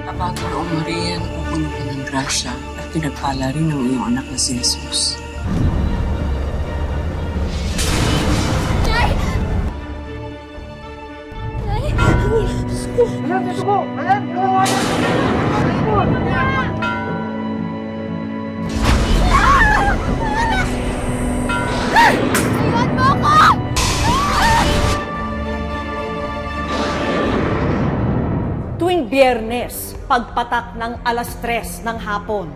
Aba, Ginoong Maria, napupuno ka ng grasya at pinagpala rin ng iyong anak na si Jesus. Nay! Nay! Ayan, dito ko! Ayan! Iwan mo ako! Tuwing Biyernes, pagpatak ng 3:00 ng hapon,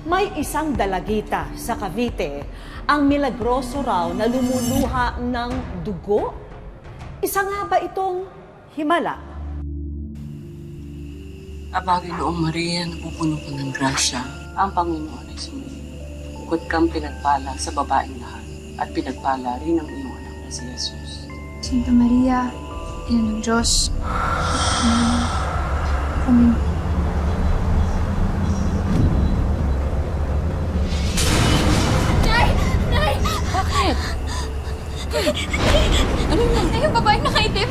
may isang dalagita sa Cavite ang milagroso raw na lumuluha ng dugo. Isa nga ba itong himala? Aba, Ginoong Maria, napupuno ka ng grasya. Ang Panginoon ay sumili. Bukod kang pinagpala sa babaeng lahat at pinagpala rin ang iyong anak na si Jesus. Santa Maria, Ina ng Diyos, kami. Nay! Nay! Bakit? Ano yan? Nay, yung babaeng nakaitim.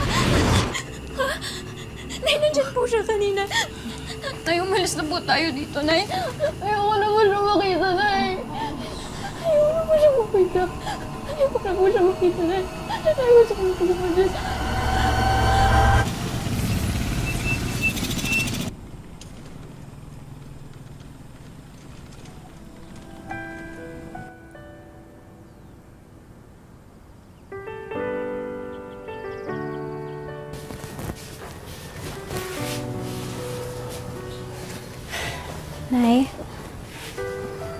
Nay, nandyan po siya kanina. Nay, umalis na po tayo dito, Nay. Ayoko na po siya makita, Nay. Ayoko na po siya makita. Ayoko na po siya makita, Nay. Ayoko na po siya makita.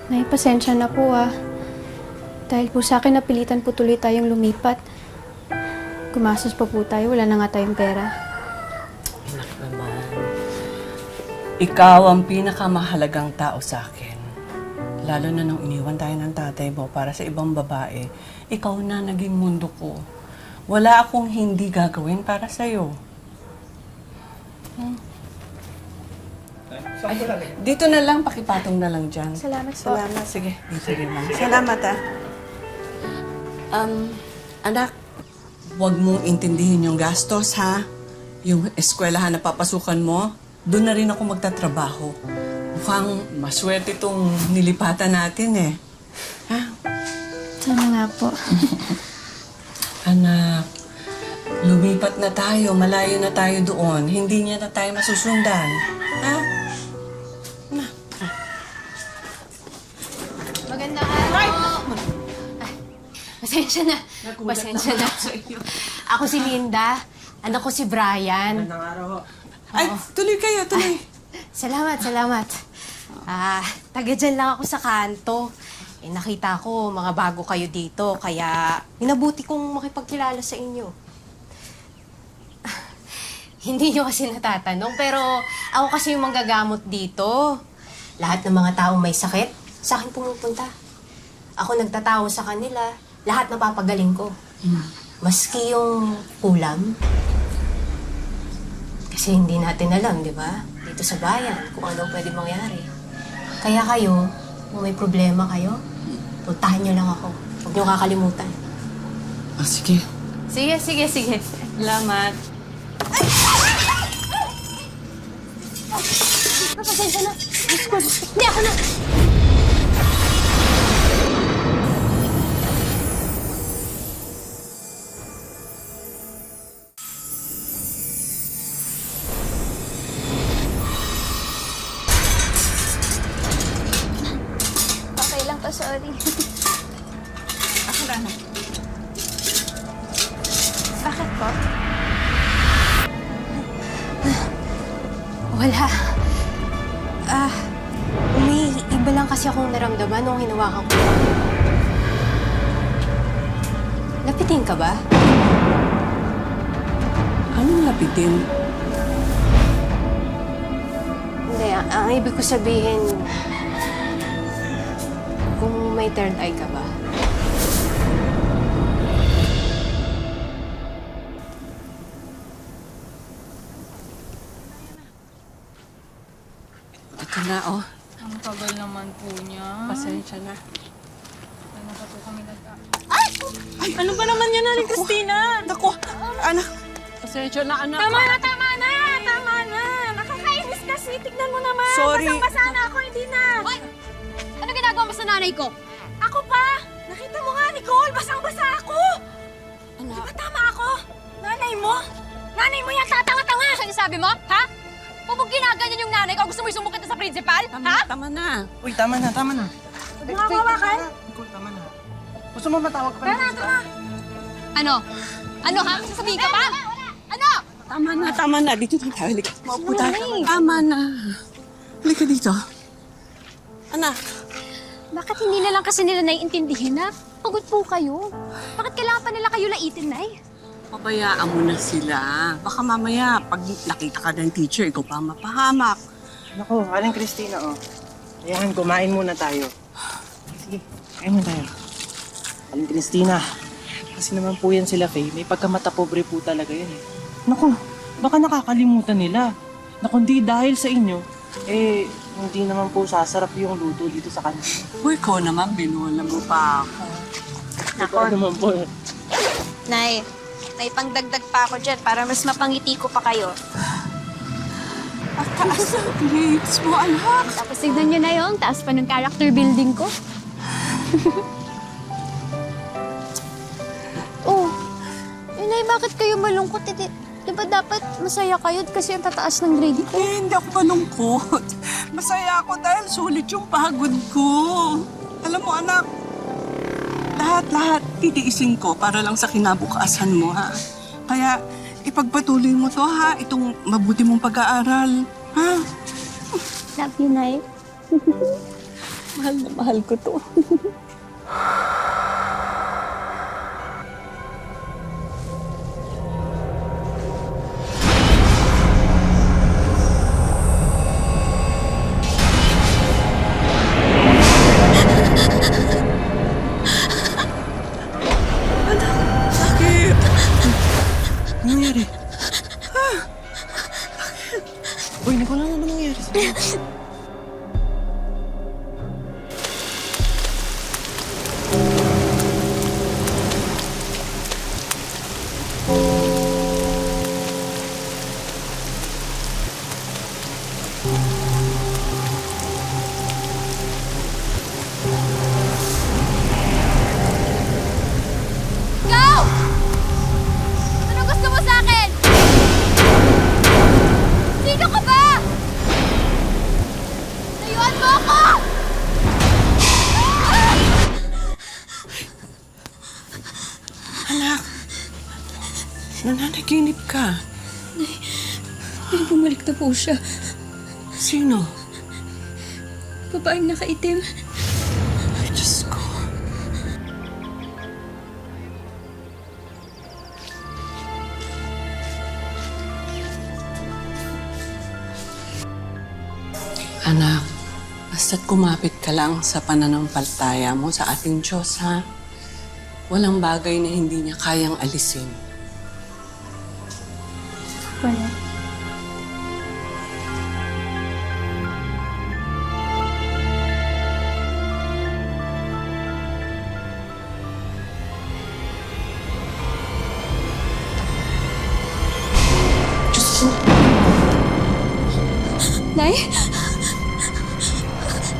Nay, pasensya na po ah. Dahil po sa akin, napilitan po tuloy tayong lumipat. Gumastos pa po tayo, wala na nga tayong pera. Anak naman, ikaw ang pinakamahalagang tao sa akin. Lalo na nung iniwan tayo ng tatay mo para sa ibang babae, ikaw na naging mundo ko. Wala akong hindi gagawin para sa'yo. Ay, dito na lang, pakipatong na lang dyan. Salamat po. Salamat. Sige, dito rin lang. Salamat, ah. Anak, huwag mong intindihin yung gastos, ha? Yung eskwelahan na papasukan mo, doon na rin ako magtatrabaho. Mukhang maswerte itong nilipatan natin, eh. Ha? Sana nga po. Anak, lumipat na tayo, malayo na tayo doon. Hindi niya na tayo masusundan. Ha? Magandang araw. Pasensya na. Pasensya na. Ako si Linda. Anak ko si Brian. Ay, tuloy kayo, tuloy. Salamat, salamat. Taga dyan lang ako sa kanto. Nakita ko mga bago kayo dito, kaya minabuti kong makipagkilala sa inyo. Hindi nyo kasi natatanong, pero ako kasi yung manggagamot dito. Lahat ng mga taong may sakit, sa akin pumupunta. Ako nagtatawo sa kanila, lahat napapagaling ko. Maski yung kulam. Kasi hindi natin alam, di ba? Dito sa bayan, kung ano pwede mangyari. Kaya kayo, kung may problema kayo, puntahan nyo lang ako. Huwag nyo kakalimutan. Ah, sige. Sige, sige, sige. Salamat. Pasensya na. Hindi, ako na. Okay lang po, sorry. Ako na. Bakit po? Wala. May iba lang kasi akong naramdaman nung hinawakan ko. Lapitin ka ba? Anong lapitin? Hindi, ang ibig ko sabihin, kung may third eye ka ba? Ito na, oh. Ang tagal naman po niya. Pasensya na. Ano pa po kami Ano ba naman yan, Aling Christina? Naku, anak. Pasensya na, anak. Tama na! Tama na! Tama na! Nakakainis kasi! kasi. Tignan mo naman. Sorry. Basang-basa na ako, hindi na. Hoy! Ano ginagawa mo sa nanay ko? Ako pa? Nakita mo nga, Nicole. Basang-basa ako. Anak. Di ba tama ako? Nanay mo? Nanay mo yan, tatanga-tanga. Ano sabi mo? Ha? Pupag ginaganyan yung nanay ko, gusto mo isumbong kita sa principal? Ha? Tama na. Uy, tama na, tama na. Huwag mo hawakan. Nicole, tama na. Gusto mo matawag ka pa ng principal? Ano? Ano ha? Sasabihin ka pa? Ano? Tama na. Dito na tayo. Halika. Maupo tayo. Tama na. Halika dito. Anak. Bakit hindi na lang kasi nila naiintindihin na pagod po kayo? Bakit kailangan pa nila kayo laitin, Nay? Pabayaan mo na sila. Baka mamaya, pag nakita ka ng teacher, ikaw pa mapahamak. Naku, Aling Christina, oh. Ayan, kumain muna tayo. Sige, kain muna tayo. Aling Christina, kasi naman po yan sila, Faye. May pagkamata pobre po talaga yan eh. Naku, baka nakakalimutan nila na kundi dahil sa inyo, hindi naman po sasarap yung luto dito sa kanila. Uy, ikaw naman, binuhala mo pa ako. Ako naman po. Nay, may pangdagdag pa ako dyan para mas mapangiti ko pa kayo. Ang taas ng grades mo, anak. Tapos tignan nyo na yung taas pa ng character building ko. Oh, Nay, bakit kayo malungkot? Di ba dapat masaya kayo kasi ang tataas ng grade ko? Hindi ako malungkot. Masaya ako dahil sulit yung pagod ko. Alam mo, anak, lahat titiisin ko para lang sa kinabukasan mo, ha? Kaya ipagpatuloy mo to, ha? Itong mabuti mong pag-aaral, ha? Love you, Nay. Mahal na mahal ko to. Sakit! Ano nangyari? Uy, Nicole, ano naman nangyari sa'yo? Go! Ano gusto mo sa akin? Sino ka ba? Layuan mo ako! Anak, nananaginip ka. May bumalik na po siya. Sino? Babaeng nakaitim. Ay, Diyos ko. Anak, basta't kumapit ka lang sa pananampalataya mo sa ating Diyos, ha? Walang bagay na hindi niya kayang alisin. Wala. Diyos ko. Nay?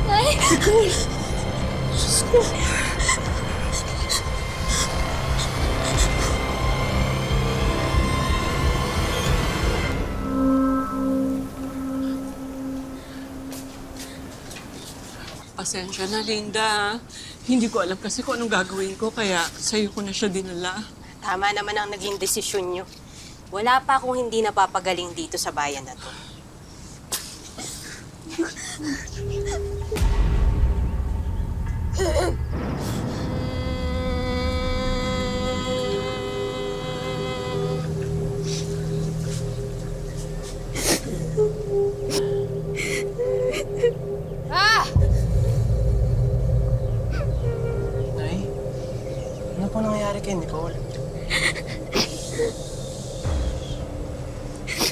Nay? Diyos ko. Pasensya na, Linda. Hindi ko alam kasi kung anong gagawin ko, kaya sa'yo ko na siya dinala. Tama naman ang naging desisyon nyo. Wala pa akong hindi napapagaling dito sa bayan na to. Ah! Nay, ano po nangyayari kay Nicole?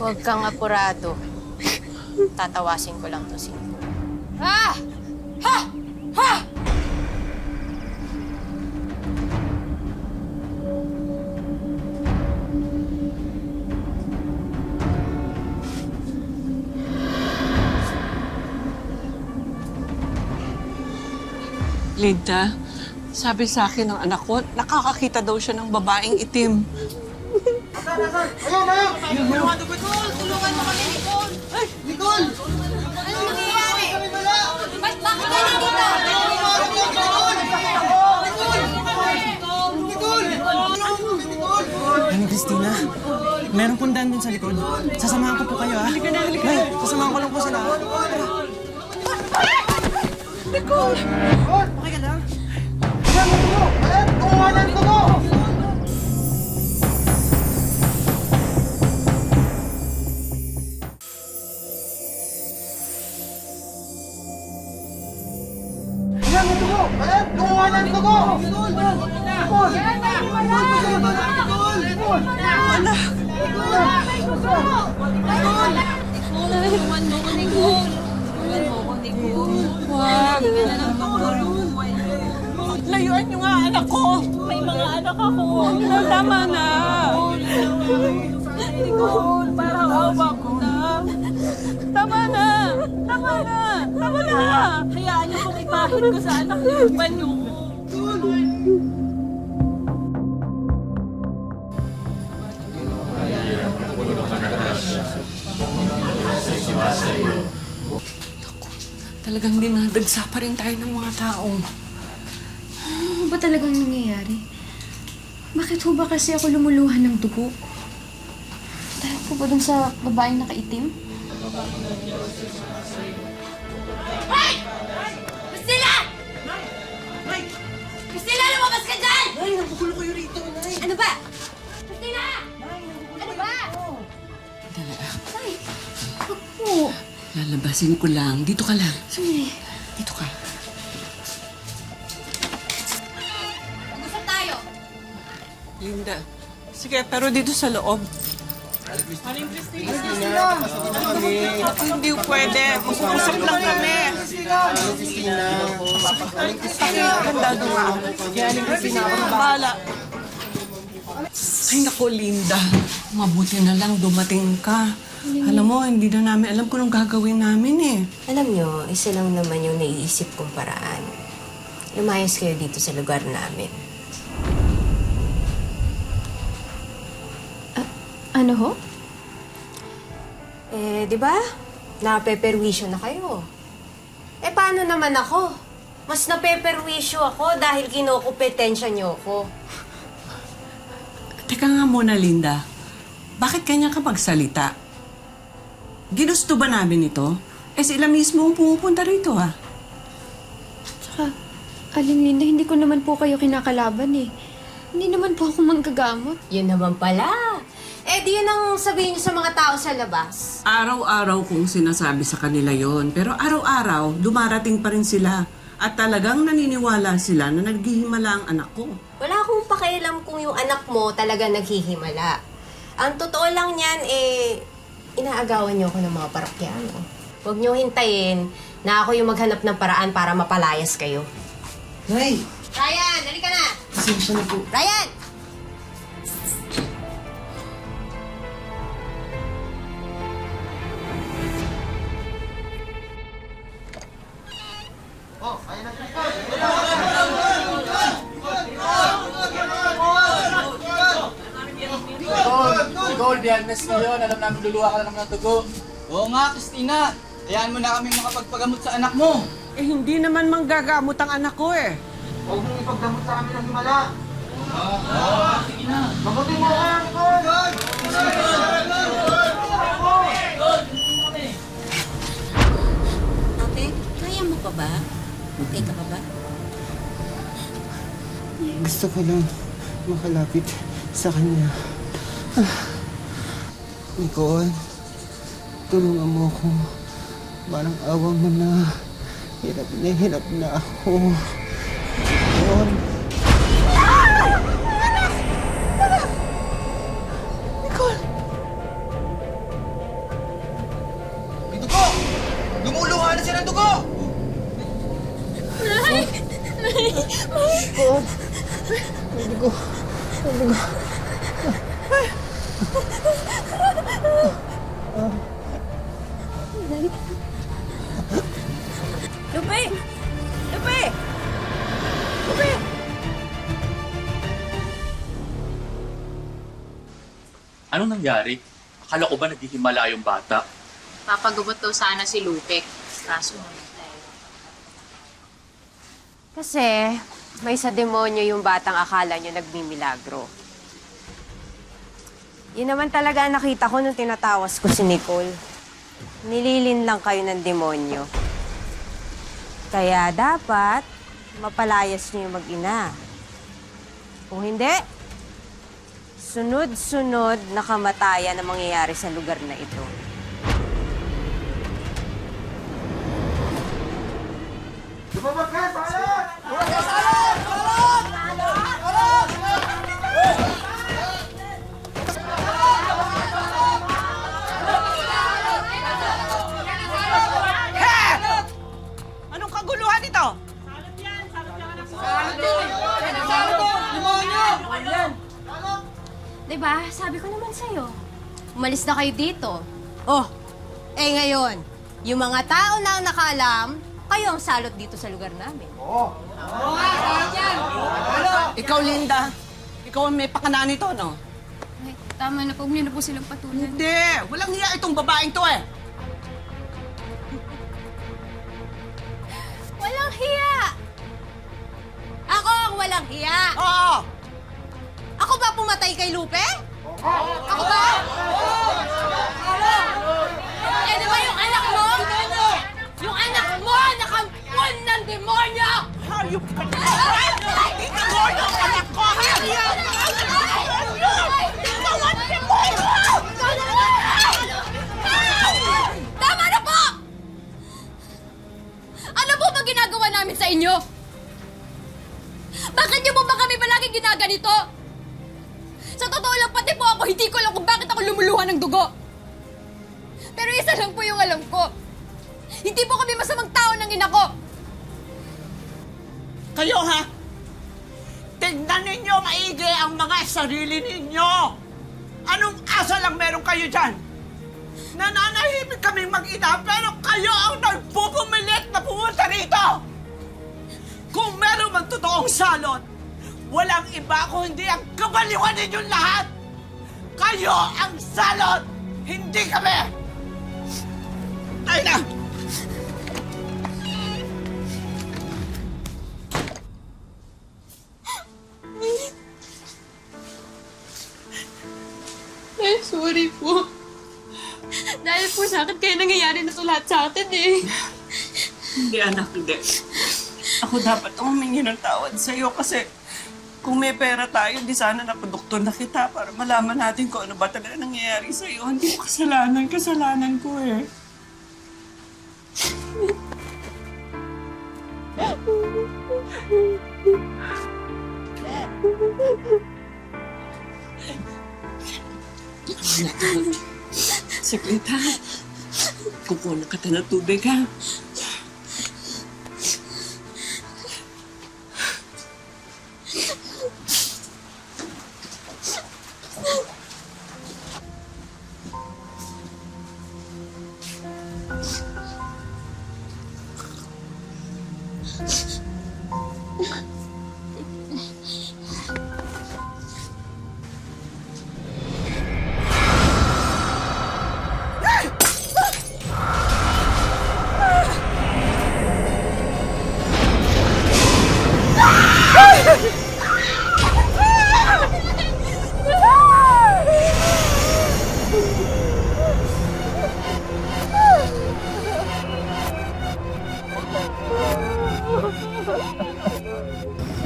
Huwag kang apurado. Tatawasin ko lang to si Nicole. Ah! Ha! Ha! Linda, sabi sa akin ng anak ko, nakakakita daw siya ng babaeng itim. Nanay Cristina, meron pong daan dun sa likod. Sasamahan ko po kayo, ha? Halika na, halika na. Sasamahan ko lang po sila, ha? Nicole! Okay ka lang? Wag! Layuan niyo nga anak ko! May mga anak ako! Tama na! Nicole, parang awa ko na! Tama na! Tama na! Tama na! Hayaan niyo kong ipahid ko sa anak niyo yung banyo ko. Talagang dinadagsa pa rin tayo ng mga tao. Ano ba talagang nangyayari? Bakit ho ba kasi ako lumuluhan ng dugo? Dahil po ba dun sa babaeng nakaitim? Christina! Christina, lumabas ka dyan! Nay, nagugulo kayo rito, Nay. Ano ba? Christina! Ano ba? Ay, wag po. Lalabasin ko lang. Dito ka lang. Sandali. Dito ka. Mag-usap tayo. Linda. Sige, pero dito sa loob. Hindi pwede. Mag-uusap lang kami. Handa doon ako. Bahala. Ay, naku, Linda. Mabuti na lang dumating ka. Alam mo, hindi na namin alam kung anong gagawin namin eh. Alam nyo, isa lang naman yung naiisip kong paraan. Lumayas kayo dito sa lugar namin. Ano ho? Di ba? Napeperwisyo na kayo. Paano naman ako? Mas napeperwisyo ako dahil kinokupetensya niyo ako. Teka nga muna, Linda. Bakit kanya ka magsalita? Ginusto ba namin ito? Sila mismo ang pumupunta rito, ha? Tsaka, Aling Linda, hindi ko naman po kayo kinakalaban eh. Hindi naman po ako manggagamot. Yun naman pala. Di yun ang sabihin niyo sa mga tao sa labas. Araw-araw kong sinasabi sa kanila yon, pero araw-araw, dumarating pa rin sila. At talagang naniniwala sila na naghihimala ang anak ko. Wala akong pakialam kung yung anak mo talaga naghihimala. Ang totoo lang niyan, inaagawan niyo ako ng mga parokyano. Huwag niyo hintayin na ako yung maghanap ng paraan para mapalayas kayo. Nay! Ryan, halika na! Pasensya na po. Ryan! Nicole, biyernes ngayon. Alam namin luluha ka na naman ng dugo. Oo nga, Christina. Hayaan mo na kami makapagpagamot sa anak mo. Hindi naman manggagamot ang anak ko eh. Huwag mong ipagdamot sa amin ng himala. Sige na. Mabuti mo ka, Nicole! Ate, kaya mo pa ba? Okay ka pa ba? Gusto ko lang makalapit sa kanya. Nicole, tulungan mo ako. Parang awa mo na. Hirap na ako. Nicole. Nicole! May dugo! Lumuluha na siya ng dugo! Lupe! Lupe! Anong nangyari? Akala ko ba naghihimala yung bata? Papagubot daw sana si Lupek. Kaso namatay. Kasi may sa demonyo yung batang akala nyo nagmimilagro. Yun naman talaga ang nakita ko nung tinatawas ko si Nicole. Nililin lang kayo ng demonyo. Kaya dapat mapalayas niyo yung mag-ina. Kung hindi, sunod-sunod na kamatayan ang mangyayari sa lugar na ito. Lumabas ka! Salot! Anong kaguluhan ito? Diba? Sabi ko naman sa'yo. Umalis na kayo dito. Oh, ngayon, yung mga tao na ang nakaalam, kayo ang salot dito sa lugar namin. Ikaw, Linda. Ikaw ang may pakana nito, no? Ay, tama na po. Huwag niyo na po silang patulan. Hindi! Walang hiya itong babaeng to eh! Walang hiya! Ako ang walang hiya! Oo! Ako ba pumatay kay Lupe? Ako ba? Eh, di ba yung anak mo? Yung anak mo, nakampun ng demonyo! Hayop ka na! Demonyo ang anak ko! Hayop! Bawat demonyo! Tama na po! Ano po ba ginagawa namin sa inyo? Bakit niyo po ba kami palagi ginaganito? Sa totoo lang, pati po ako, hindi ko alam kung bakit ako lumuluhan ng dugo. Pero isa lang po yung alam ko. Hindi po kami masamang tao ng ina ko. Kayo ha? Tignan ninyo maigi ang mga sarili ninyo! Anong asa lang meron kayo dyan? Nananahimik kaming mag-ina pero kayo ang nagpupumilit na pumunta rito! Kung meron man totoong salot, walang iba kundi ang kabaliwan ninyong lahat! Kayo ang salot! Hindi kami! Tayo na! Ay, sorry po. Dahil po sa akin, kaya nangyayari na ito lahat sa atin eh. Hindi anak, hindi. Ako dapat humingi ng tawad sa'yo kasi kung may pera tayo, di sana napadoktor na kita para malaman natin kung ano ba talaga nangyayari sa'yo. Hindi mo kasalanan ko eh. Saglit ha. Kukuha na kita ng tubig ha.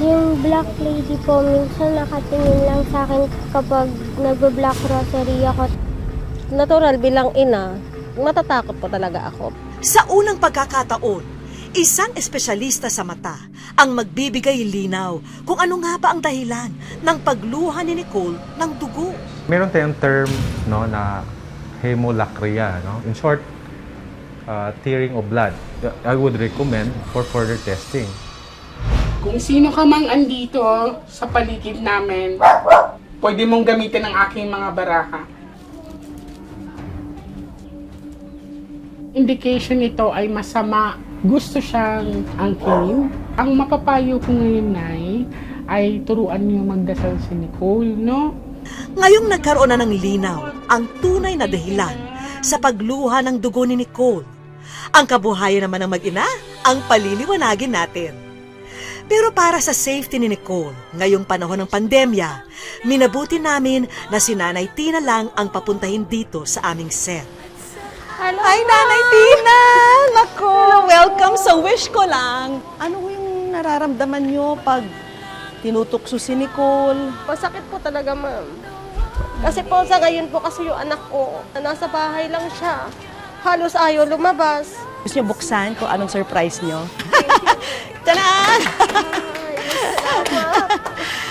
Yung Black Lady po, minsan nakatingin lang sa akin kapag nag-Black Rosary ako. Natural bilang ina, matatakot po talaga ako. Sa unang pagkakataon, isang espesyalista sa mata ang magbibigay linaw kung ano nga ba ang dahilan ng pagluha ni Nicole ng dugo. Meron tayong term no, na hemolacria. No? In short, tearing of blood. I would recommend for further testing. Kung sino ka mang andito sa paligid namin, pwede mong gamitin ang aking mga baraka. Indication nito ay masama. Gusto siyang angkin. Ang mapapayo ko ngayon, Nay, ay turuan niyo magdasal si Nicole, no? Ngayong nagkaroon na ng linaw ang tunay na dahilan sa pagluha ng dugo ni Nicole, ang kabuhayan naman ng mag-ina ang paliliwanagin natin. Pero para sa safety ni Nicole, ngayong panahon ng pandemya, minabuti namin na si Nanay Tina lang ang papuntahin dito sa aming set. Hi, Nanay Tina! Nako, welcome sa Wish Ko Lang. Ano yung nararamdaman nyo pag tinutukso si Nicole? Masakit po talaga, ma'am. Kasi po sa ngayon po kasi yung anak ko, nasa bahay lang siya. Halos ayaw lumabas. Gusto nyo buksan kung anong surprise nyo? Tanan!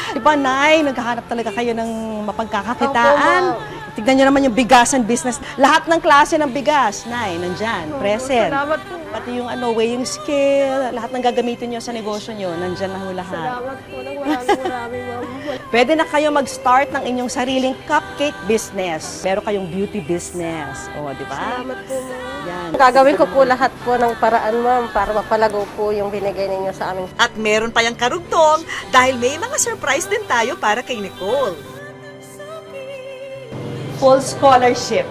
Diba, Nay, naghahanap talaga kayo ng mapagkakakitaan. Tignan nyo naman yung bigasan business. Lahat ng klase ng bigas, Nay, nandyan, present. Salamat po. Pati yung weighing scale, lahat ng gagamitin nyo sa negosyo nyo, nandyan na ho lahat. Salamat po ng maraming, ma'am. Pwede na kayo mag-start ng inyong sariling cupcake business. Meron kayong beauty business. O, di ba? Salamat po, ma'am. Yan. Gagawin ko po lahat po ng paraan, ma'am, para mapalago po yung binigay ninyo sa amin. At meron pa yung karugtong dahil may mga surprise din tayo para kay Nicole. Full scholarship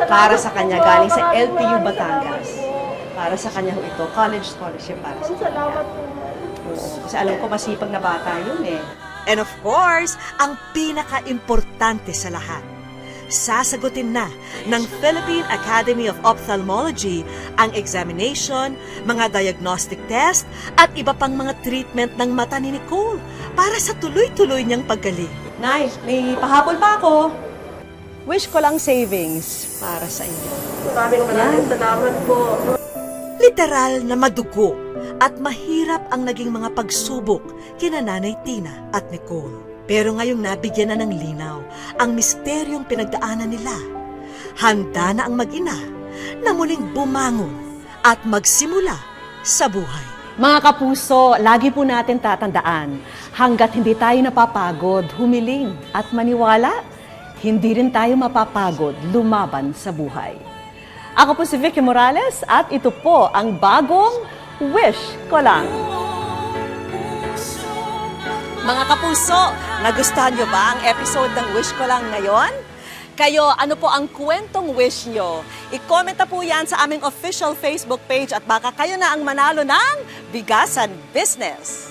para sa kanya galing sa LPU Batangas. Para sa kanya ho ito, college scholarship para sa kanya. Salamat po, Oo, kasi alam ko masipag na bata yun eh. And of course, ang pinaka-importante sa lahat, sasagutin na ng Philippine Academy of Ophthalmology ang examination, mga diagnostic test, at iba pang mga treatment ng mata ni Nicole para sa tuloy-tuloy niyang paggaling. Nay, may pahabol pa ako. Wish ko lang savings para sa inyo. Maraming salamat po. Literal na madugo at mahirap ang naging mga pagsubok kina Nanay Tina at Nicole. Pero ngayong nabigyan na ng linaw ang misteryong pinagdaanan nila, handa na ang mag-ina na muling bumangon at magsimula sa buhay. Mga kapuso, lagi po natin tatandaan, hanggat hindi tayo napapagod, humiling at maniwala, hindi rin tayo mapapagod lumaban sa buhay. Ako po si Vicky Morales at ito po ang bagong Wish Ko Lang. Mga kapuso, nagustuhan nyo ba ang episode ng Wish Ko Lang ngayon? Kayo, ano po ang kwentong wish nyo? I-comment na po yan sa aming official Facebook page at baka kayo na ang manalo ng Bigasan Business.